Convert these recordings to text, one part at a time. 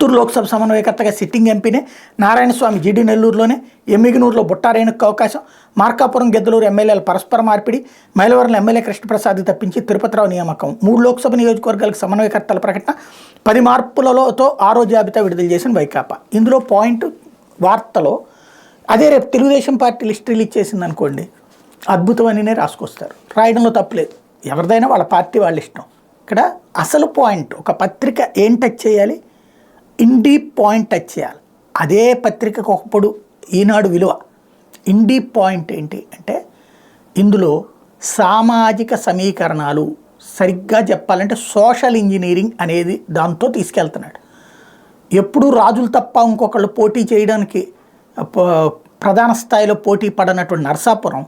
Chittoor Lok Sabha సమన్వయకర్తగా sitting ఎంపీనే, Narayanaswamy జీడీ నెల్లూరులోనే, ఎమ్మిగనూరులో బుట్టారేణుకు అవకాశం, మార్కాపురం గెద్దలూరు ఎమ్మెల్యేల పరస్పర మార్పిడి, మైలవరం ఎమ్మెల్యే కృష్ణప్రసాద్ తప్పించి తిరుపతిరావు నియామకం, 3 లోక్సభ నియోజకవర్గాలకు సమన్వయకర్తల ప్రకటన, 10 మార్పులతో 6వ జాబితా విడుదల చేసిన వైకాపా. ఇందులో పాయింట్ వార్తలో అదే రేపు తెలుగుదేశం పార్టీ లిస్ట్ రిలీజ్ చేసింది అనుకోండి, అద్భుతమనినే రాసుకొస్తారు, రాయడంలో తప్పులేదు, ఎవరిదైనా వాళ్ళ పార్టీ వాళ్ళ ఇష్టం. ఇక్కడ అసలు పాయింట్ ఒక పత్రిక ఏం టచ్ చేయాలి, ఇండీ పాయింట్ టచ్ చేయాలి. అదే పత్రికకు ఒకప్పుడు ఈనాడు విలువ. ఇండీ పాయింట్ ఏంటి అంటే ఇందులో సామాజిక సమీకరణాలు, సరిగ్గా చెప్పాలంటే సోషల్ ఇంజనీరింగ్ అనేది దాంతో తీసుకెళ్తున్నాడు. ఎప్పుడూ రాజులు తప్ప ఇంకొకళ్ళు పోటీ చేయడానికి ప్రధాన స్థాయిలో పోటీ పడనటువంటి నరసాపురం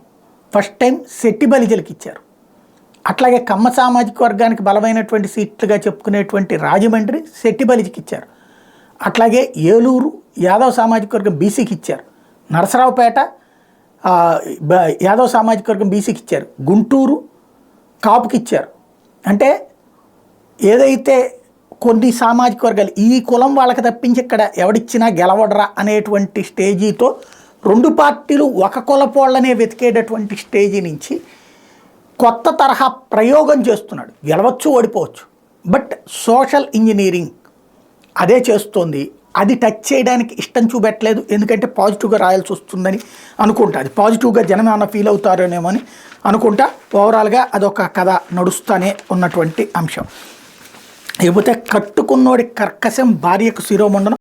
ఫస్ట్ టైం శెట్టి బలిజలకి ఇచ్చారు. అట్లాగే కమ్మ సామాజిక వర్గానికి బలమైనటువంటి సీట్లుగా చెప్పుకునేటువంటి రాజమండ్రి శెట్టి బలిజకి ఇచ్చారు. అట్లాగే ఏలూరు యాదవ్ సామాజిక వర్గం బీసీకి ఇచ్చారు. నరసరావుపేట యాదవ్ సామాజిక వర్గం బీసీకి ఇచ్చారు. గుంటూరు కాపుకి ఇచ్చారు. అంటే ఏదైతే కొన్ని సామాజిక వర్గాలు ఈ కులం వాళ్ళకి తప్పించి ఇక్కడ ఎవడిచ్చినా గెలవడరా అనేటువంటి స్టేజీతో 2 పార్టీలు ఒక కులపోళ్ళనే వెతికేటటువంటి స్టేజీ నుంచి కొత్త తరహా ప్రయోగం చేస్తున్నాడు. గెలవచ్చు, ఓడిపోవచ్చు, బట్ సోషల్ ఇంజనీరింగ్ అదే చేస్తోంది. అది టచ్ చేయడానికి ఇష్టం చూపెట్టలేదు, ఎందుకంటే పాజిటివ్గా రాయాల్సి వస్తుందని అనుకుంటా. అది పాజిటివ్గా జనం ఏమన్నా ఫీల్ అవుతారేమో అని అనుకుంటా. ఓవరాల్గా అదొక కథ నడుస్తూనే ఉన్నటువంటి అంశం. లేకపోతే కట్టుకున్నోడి కర్కశం భార్యకు శిరోమండనం.